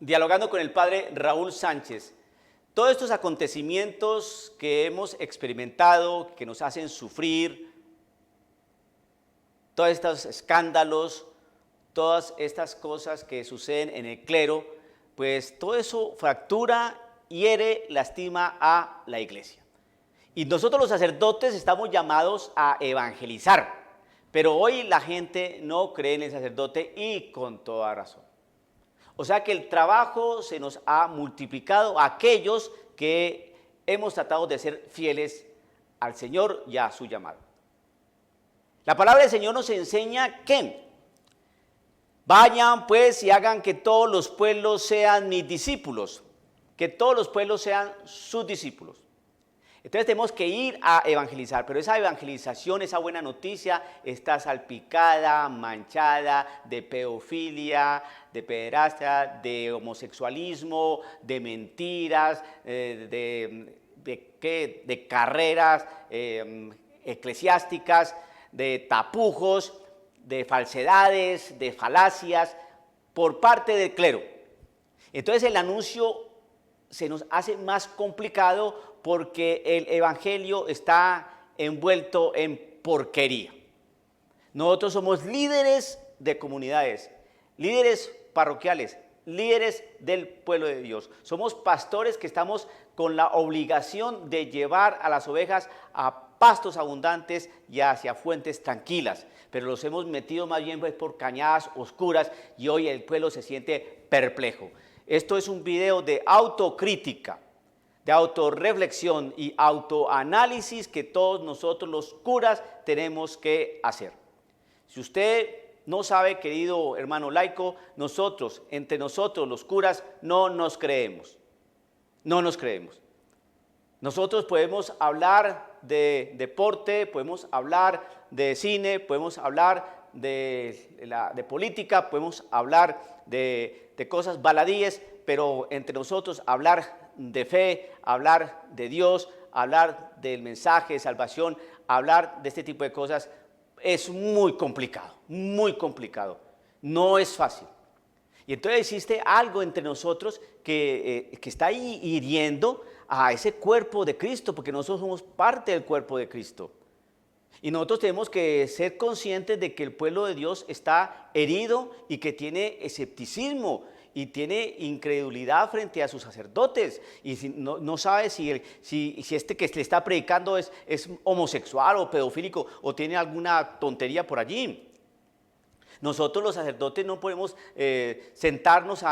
dialogando con el padre Raúl Sánchez. Todos estos acontecimientos que hemos experimentado, que nos hacen sufrir, todos estos escándalos, todas estas cosas que suceden en el clero, pues todo eso fractura, hiere, lastima a la iglesia. Y nosotros los sacerdotes estamos llamados a evangelizar, pero hoy la gente no cree en el sacerdote y con toda razón. O sea que el trabajo se nos ha multiplicado a aquellos que hemos tratado de ser fieles al Señor y a su llamado. La palabra del Señor nos enseña que vayan pues y hagan que todos los pueblos sean mis discípulos, que todos los pueblos sean sus discípulos. Entonces tenemos que ir a evangelizar, pero esa evangelización, esa buena noticia está salpicada, manchada de pedofilia, de pederastia, de homosexualismo, de mentiras, de carreras eclesiásticas, de tapujos, de falsedades, de falacias por parte del clero. Entonces el anuncio se nos hace más complicado porque el evangelio está envuelto en porquería. Nosotros somos líderes de comunidades, líderes parroquiales, líderes del pueblo de Dios. Somos pastores que estamos con la obligación de llevar a las ovejas a pastos abundantes y hacia fuentes tranquilas, pero los hemos metido más bien pues por cañadas oscuras y hoy el pueblo se siente perplejo. Esto es un video de autocrítica, de autorreflexión y autoanálisis que todos nosotros los curas tenemos que hacer. Si usted no sabe, querido hermano laico, entre nosotros los curas, no nos creemos. No nos creemos. Nosotros podemos hablar de deporte, podemos hablar de cine, podemos hablar de política, podemos hablar de cosas baladíes, pero entre nosotros hablar de fe, hablar de Dios, hablar del mensaje de salvación, hablar de este tipo de cosas es muy complicado, no es fácil. Y entonces existe algo entre nosotros que está ahí hiriendo a ese cuerpo de Cristo, porque nosotros somos parte del cuerpo de Cristo. Y nosotros tenemos que ser conscientes de que el pueblo de Dios está herido y que tiene escepticismo y tiene incredulidad frente a sus sacerdotes. Y no sabe si este que le está predicando es homosexual o pedofílico o tiene alguna tontería por allí. Nosotros los sacerdotes no podemos sentarnos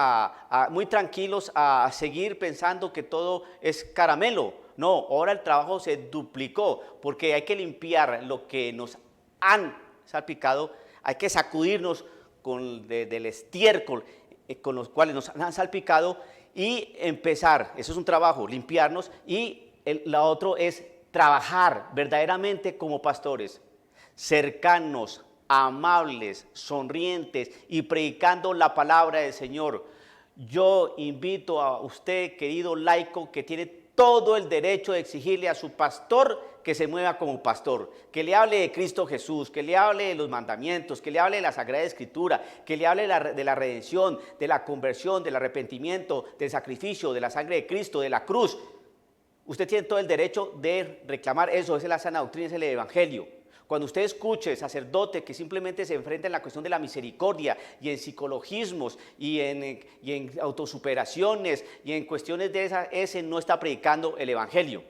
muy tranquilos a seguir pensando que todo es caramelo. No, ahora el trabajo se duplicó porque hay que limpiar lo que nos han salpicado, hay que sacudirnos del estiércol con los cuales nos han salpicado y empezar, eso es un trabajo, limpiarnos, y la otro es trabajar verdaderamente como pastores, cercanos, amables, sonrientes y predicando la palabra del Señor. Yo invito a usted, querido laico, que tiene todo el derecho de exigirle a su pastor que se mueva como pastor, que le hable de Cristo Jesús, que le hable de los mandamientos, que le hable de la Sagrada Escritura, que le hable de la redención, de la conversión, del arrepentimiento, del sacrificio, de la sangre de Cristo, de la cruz. Usted tiene todo el derecho de reclamar eso, esa es la sana doctrina, es el evangelio. Cuando usted escuche sacerdote que simplemente se enfrenta en la cuestión de la misericordia y en psicologismos y en autosuperaciones y en cuestiones de esas, ese no está predicando el evangelio.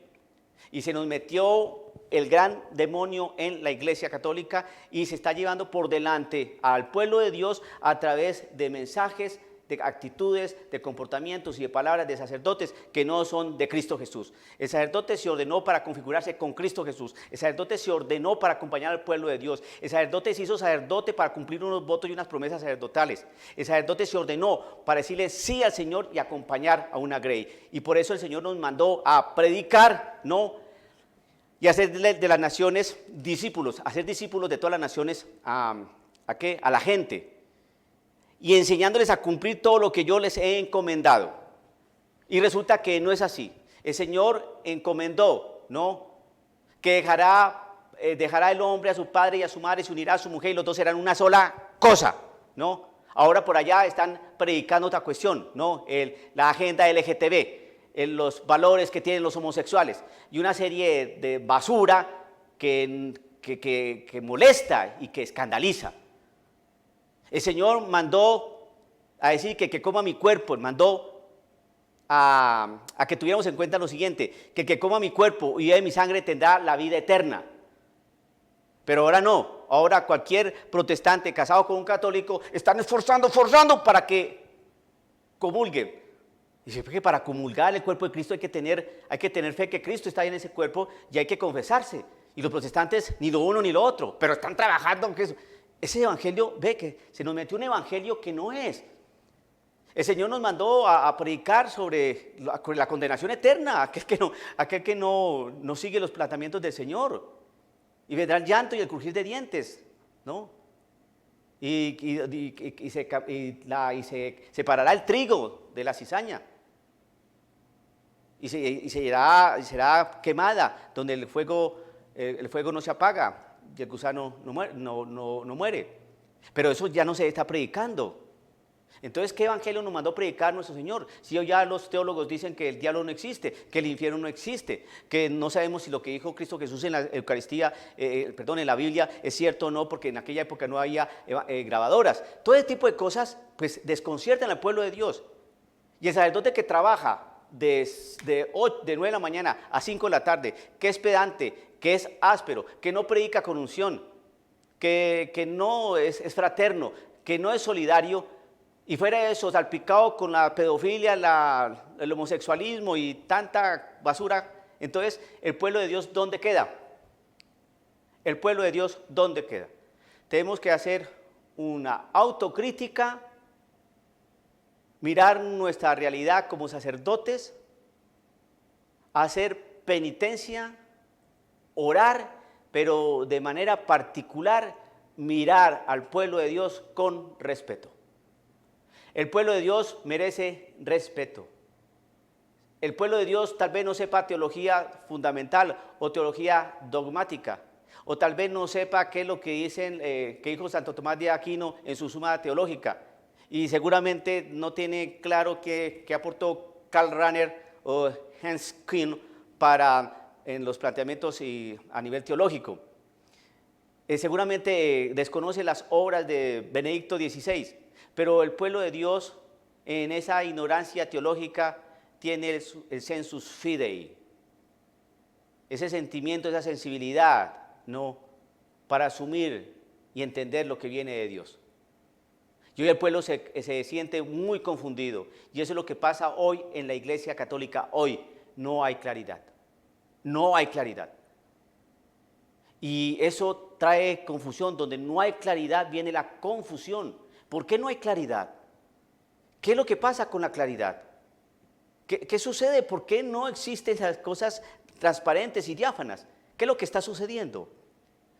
Y se nos metió el gran demonio en la Iglesia Católica y se está llevando por delante al pueblo de Dios a través de mensajes, de actitudes, de comportamientos y de palabras de sacerdotes que no son de Cristo Jesús. El sacerdote se ordenó para configurarse con Cristo Jesús. El sacerdote se ordenó para acompañar al pueblo de Dios. El sacerdote se hizo sacerdote para cumplir unos votos y unas promesas sacerdotales. El sacerdote se ordenó para decirle sí al Señor y acompañar a una grey. Y por eso el Señor nos mandó a predicar, ¿no? Y hacer de las naciones discípulos, hacer discípulos de todas las naciones, ¿a qué? A la gente. Y enseñándoles a cumplir todo lo que yo les he encomendado. Y resulta que no es así. El Señor encomendó, ¿no?, que dejará el hombre a su padre y a su madre, se unirá a su mujer y los dos serán una sola cosa, ¿no? Ahora por allá están predicando otra cuestión, ¿no? La agenda LGTB, los valores que tienen los homosexuales y una serie de basura que molesta y que escandaliza. El Señor mandó a decir que coma mi cuerpo, mandó a que tuviéramos en cuenta lo siguiente, que coma mi cuerpo y beba mi sangre tendrá la vida eterna. Pero ahora no, ahora cualquier protestante casado con un católico están forzando para que comulgue. Dice que para comulgar el cuerpo de Cristo hay que tener fe que Cristo está en ese cuerpo y hay que confesarse. Y los protestantes ni lo uno ni lo otro, pero están trabajando aunque eso. Ese evangelio, ve que se nos metió un evangelio que no es. El Señor nos mandó a predicar sobre la condenación eterna, aquel que no sigue los planteamientos del Señor. Y vendrá el llanto y el crujir de dientes, ¿no? Y se separará el trigo de la cizaña. Y será quemada, donde el fuego no se apaga y el gusano no muere. Pero eso ya no se está predicando. Entonces, ¿qué evangelio nos mandó a predicar nuestro Señor? Si hoy ya los teólogos dicen que el diablo no existe, que el infierno no existe, que no sabemos si lo que dijo Cristo Jesús en la Eucaristía, en la Biblia, es cierto o no, porque en aquella época no había grabadoras. Todo ese tipo de cosas, pues, desconciertan al pueblo de Dios. Y el sacerdote que trabaja de 9 de la mañana a 5 de la tarde, que es pedante, que es áspero, que no predica con unción, que no es fraterno, que no es solidario, y fuera de eso, salpicado con la pedofilia, el homosexualismo y tanta basura, entonces, ¿el pueblo de Dios dónde queda? ¿El pueblo de Dios dónde queda? Tenemos que hacer una autocrítica, mirar nuestra realidad como sacerdotes, hacer penitencia, orar, pero de manera particular, mirar al pueblo de Dios con respeto. El pueblo de Dios merece respeto. El pueblo de Dios tal vez no sepa teología fundamental o teología dogmática, o tal vez no sepa qué es lo que que dijo Santo Tomás de Aquino en su Suma Teológica, y seguramente no tiene claro qué aportó Karl Rahner o Hans Küng en los planteamientos a nivel teológico. Seguramente desconoce las obras de Benedicto XVI. Pero el pueblo de Dios, en esa ignorancia teológica, tiene el sensus fidei, ese sentimiento, esa sensibilidad, ¿no?, para asumir y entender lo que viene de Dios. Y hoy el pueblo se siente muy confundido, y eso es lo que pasa hoy en la Iglesia Católica. Hoy no hay claridad, no hay claridad. Y eso trae confusión. Donde no hay claridad viene la confusión. ¿Por qué no hay claridad? ¿Qué es lo que pasa con la claridad? ¿Qué sucede? ¿Por qué no existen esas cosas transparentes y diáfanas? ¿Qué es lo que está sucediendo?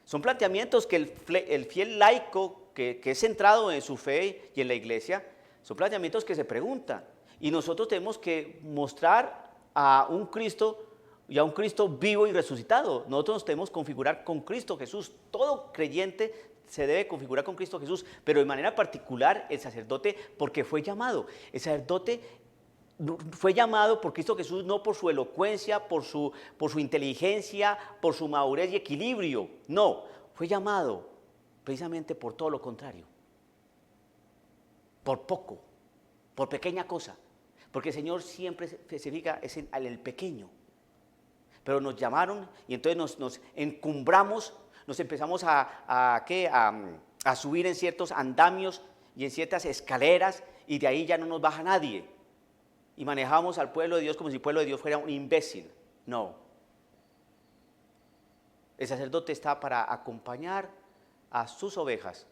Son planteamientos que el fiel laico que es centrado en su fe y en la iglesia, son planteamientos que se preguntan. Y nosotros tenemos que mostrar a un Cristo y a un Cristo vivo y resucitado. Nosotros nos tenemos que configurar con Cristo Jesús. Todo creyente se debe configurar con Cristo Jesús, pero de manera particular el sacerdote, porque fue llamado. El sacerdote fue llamado por Cristo Jesús no por su elocuencia, por su inteligencia, por su madurez y equilibrio. No, fue llamado precisamente por todo lo contrario. Por poco, por pequeña cosa. Porque el Señor siempre se fija en el pequeño. Pero nos llamaron y entonces nos encumbramos. Nos empezamos a subir en ciertos andamios y en ciertas escaleras, y de ahí ya no nos baja nadie. Y manejamos al pueblo de Dios como si el pueblo de Dios fuera un imbécil. No. El sacerdote está para acompañar a sus ovejas,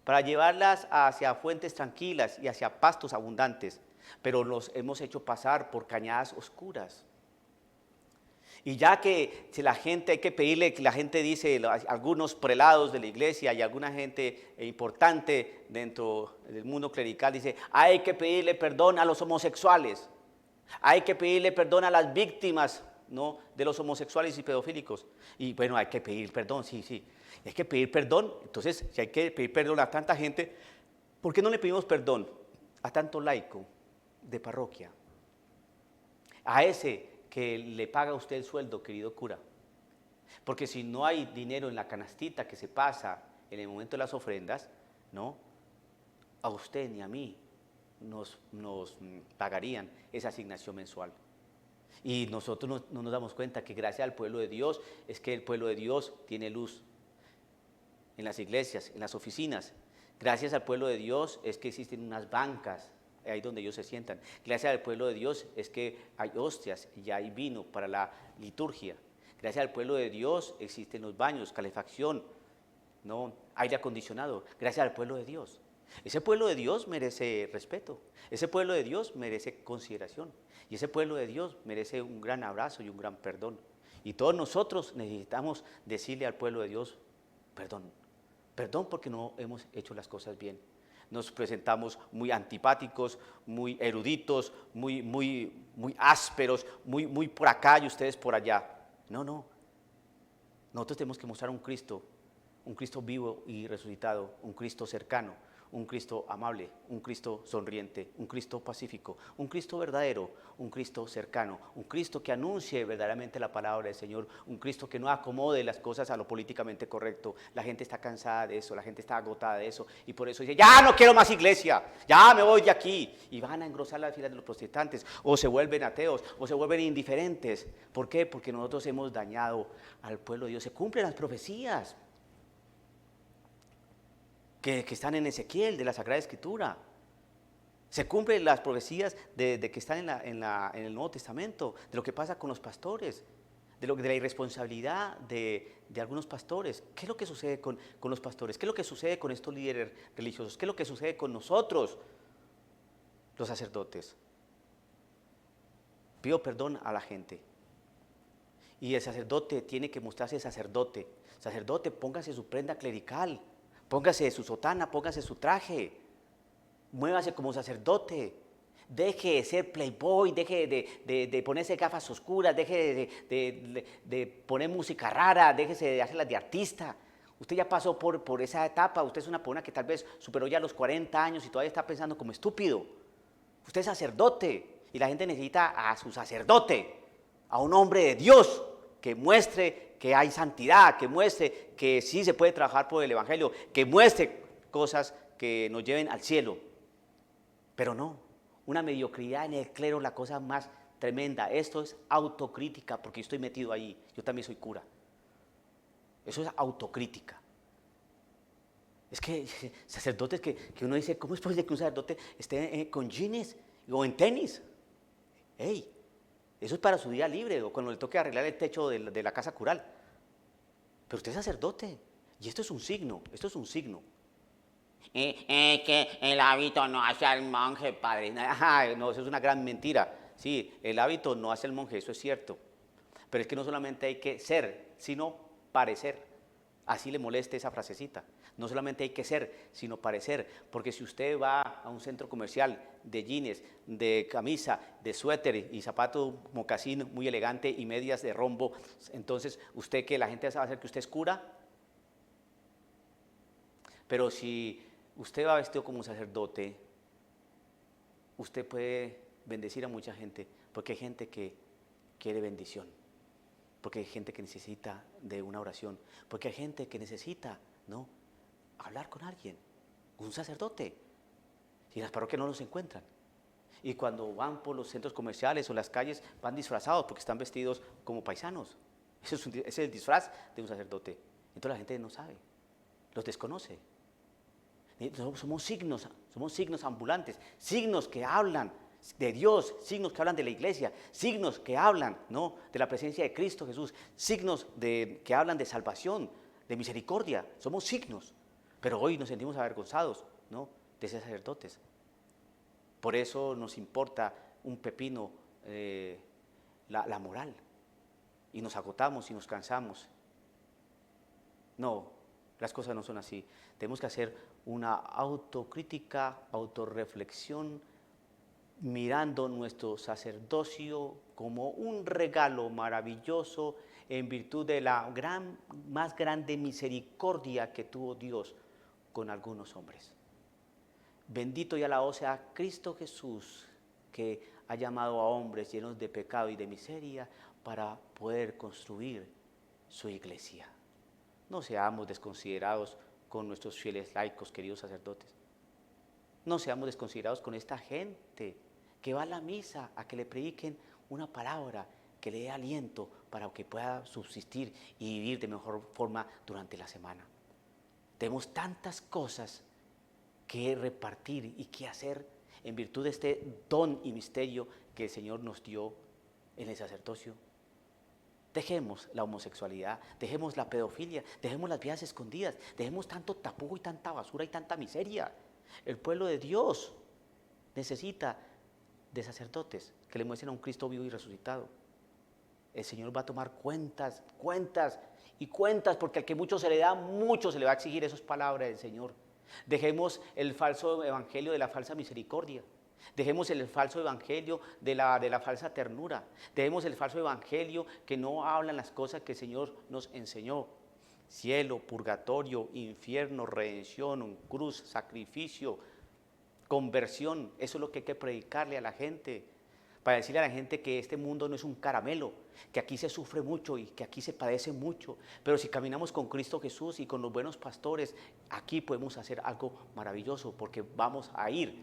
para llevarlas hacia fuentes tranquilas y hacia pastos abundantes, pero los hemos hecho pasar por cañadas oscuras. Y ya que si hay que pedirle, que la gente dice, algunos prelados de la iglesia y alguna gente importante dentro del mundo clerical dice, hay que pedirle perdón a los homosexuales, hay que pedirle perdón a las víctimas, ¿no?, de los homosexuales y pedofílicos. Y bueno, hay que pedir perdón, sí, hay que pedir perdón. Entonces, si hay que pedir perdón a tanta gente, ¿Por qué no le pedimos perdón a tanto laico de parroquia? A ese que le paga a usted el sueldo, querido cura. Porque si no hay dinero en la canastita que se pasa en el momento de las ofrendas, ¿no? A usted ni a mí nos pagarían esa asignación mensual. Y nosotros no nos damos cuenta que gracias al pueblo de Dios es que el pueblo de Dios tiene luz en las iglesias, en las oficinas. Gracias al pueblo de Dios es que existen unas bancas ahí donde ellos se sientan. Gracias al pueblo de Dios es que hay hostias y hay vino para la liturgia. Gracias al pueblo de Dios existen los baños, calefacción, ¿no? Aire acondicionado. Gracias al pueblo de Dios. Ese pueblo de Dios merece respeto. Ese pueblo de Dios merece consideración. Y ese pueblo de Dios merece un gran abrazo y un gran perdón. Y todos nosotros necesitamos decirle al pueblo de Dios, perdón. Perdón porque no hemos hecho las cosas bien. Nos presentamos muy antipáticos, muy eruditos, muy ásperos, muy por acá y ustedes por allá. No. Nosotros tenemos que mostrar un Cristo vivo y resucitado, un Cristo cercano, un Cristo amable, un Cristo sonriente, un Cristo pacífico, un Cristo verdadero, un Cristo cercano, un Cristo que anuncie verdaderamente la palabra del Señor, un Cristo que no acomode las cosas a lo políticamente correcto. La gente está cansada de eso, la gente está agotada de eso y por eso dice, ya no quiero más iglesia, ya me voy de aquí. Y van a engrosar las filas de los protestantes o se vuelven ateos o se vuelven indiferentes. ¿Por qué? Porque nosotros hemos dañado al pueblo de Dios. Se cumplen las profecías que están en Ezequiel, de la Sagrada Escritura. Se cumplen las profecías de que están en el Nuevo Testamento, de lo que pasa con los pastores, de la irresponsabilidad de algunos pastores. ¿Qué es lo que sucede con los pastores? ¿Qué es lo que sucede con estos líderes religiosos? ¿Qué es lo que sucede con nosotros, los sacerdotes? Pido perdón a la gente. Y el sacerdote tiene que mostrarse sacerdote. Sacerdote, póngase su prenda clerical. Póngase su sotana, póngase su traje, muévase como sacerdote, deje de ser playboy, deje de ponerse gafas oscuras, deje de poner música rara, déjese de hacerlas de artista. Usted ya pasó por esa etapa, usted es una persona que tal vez superó ya los 40 años y todavía está pensando como estúpido. Usted es sacerdote y la gente necesita a su sacerdote, a un hombre de Dios que muestre que hay santidad, que muestre que sí se puede trabajar por el Evangelio, que muestre cosas que nos lleven al cielo. Pero no, una mediocridad en el clero, la cosa más tremenda. Esto es autocrítica, porque yo estoy metido ahí, yo también soy cura. Eso es autocrítica. Es que sacerdotes que uno dice, ¿cómo es posible que un sacerdote esté con jeans o en tenis? ¡Ey! Eso es para su día libre o cuando le toque arreglar el techo de la casa cural. Pero usted es sacerdote y esto es un signo, que el hábito no hace al monje, padre. No, eso es una gran mentira. Sí, el hábito no hace al monje, eso es cierto. Pero es que no solamente hay que ser, sino parecer. Así le moleste esa frasecita. No solamente hay que ser, sino parecer. Porque si usted va a un centro comercial de jeans, de camisa, de suéter y zapato mocasín muy elegante y medias de rombo, entonces usted que la gente va a hacer que usted es cura. Pero si usted va vestido como un sacerdote, usted puede bendecir a mucha gente, porque hay gente que quiere bendición. Porque hay gente que necesita de una oración, porque hay gente que necesita, ¿no?, hablar con alguien, un sacerdote, y en las parroquias no los encuentran. Y cuando van por los centros comerciales o las calles, van disfrazados porque están vestidos como paisanos. Ese es el disfraz de un sacerdote. Entonces la gente no sabe, los desconoce. Somos signos ambulantes, signos que hablan de Dios, signos que hablan de la iglesia, signos que hablan, ¿no?, de la presencia de Cristo Jesús, signos que hablan de salvación, de misericordia. Somos signos, pero hoy nos sentimos avergonzados, ¿no?, de ser sacerdotes. Por eso nos importa un pepino la moral y nos agotamos y nos cansamos. No, las cosas no son así. Tenemos que hacer una autocrítica, autorreflexión, mirando nuestro sacerdocio como un regalo maravilloso en virtud de la más grande misericordia que tuvo Dios con algunos hombres. Bendito y alabado sea Cristo Jesús, que ha llamado a hombres llenos de pecado y de miseria para poder construir su iglesia. No seamos desconsiderados con nuestros fieles laicos, queridos sacerdotes. No seamos desconsiderados con esta gente que va a la misa a que le prediquen una palabra que le dé aliento para que pueda subsistir y vivir de mejor forma durante la semana. Tenemos tantas cosas que repartir y que hacer en virtud de este don y misterio que el Señor nos dio en el sacerdocio. Dejemos la homosexualidad, dejemos la pedofilia, dejemos las vidas escondidas, dejemos tanto tapujo y tanta basura y tanta miseria. El pueblo de Dios necesita de sacerdotes que le muestren a un Cristo vivo y resucitado. El Señor va a tomar cuentas y cuentas, porque al que mucho se le da, mucho se le va a exigir. Eso es palabra del Señor. Dejemos el falso evangelio de la falsa misericordia. Dejemos el falso evangelio de la falsa ternura. Dejemos el falso evangelio que no hablan las cosas que el Señor nos enseñó. Cielo, purgatorio, infierno, redención, cruz, sacrificio, conversión. Eso es lo que hay que predicarle a la gente, para decirle a la gente que este mundo no es un caramelo, que aquí se sufre mucho y que aquí se padece mucho, pero si caminamos con Cristo Jesús y con los buenos pastores, aquí podemos hacer algo maravilloso, porque vamos a ir,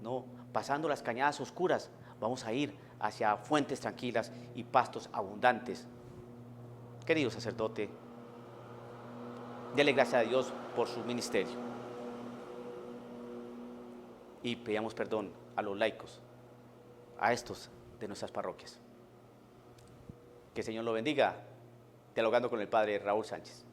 ¿no?, pasando las cañadas oscuras, vamos a ir hacia fuentes tranquilas y pastos abundantes. Querido sacerdote, dele gracias a Dios por su ministerio y pedamos perdón a los laicos, a estos de nuestras parroquias. Que el Señor lo bendiga. Dialogando con el Padre Raúl Sánchez.